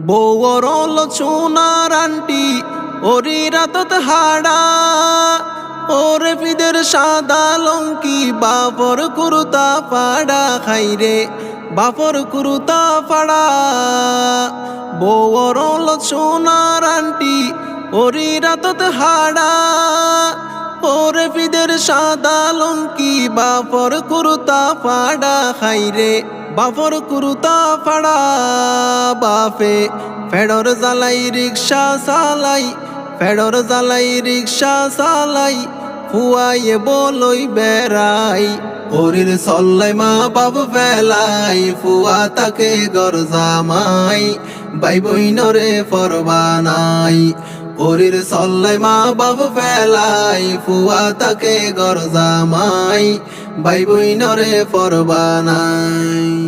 বৌরল সোনার আন্টি ওরি রাতত হাড়া ওরে ফিদের সাদা লঙ্কি বাপর কুরুতা পাড়া খাইরে বাপর কুরুতা পাড়া বৌরল সোনার আন্টি ওরি রাতত হাড়া ওরে ফিদের সাদা লঙ্কি বাপর কুরুতা পাড়া খাইরে বাপর কুরুতা পাড়া বাপে ফেডর জ্বালাই রিক্সা চালাই ফেডর জ্বালাই রিক্সা চালাই ফুয়াইয়ে বলই বেড়াই ওরির সল্লাই মা বাপ ফেলাই ফুয়া তাকে গর জামাই বাই বইনরে ফরবানাই ওরির সল্লাই মা বাপ ফেলাই ফুয়া তাকে গর জামাই বাই বইনরে ফরবানাই।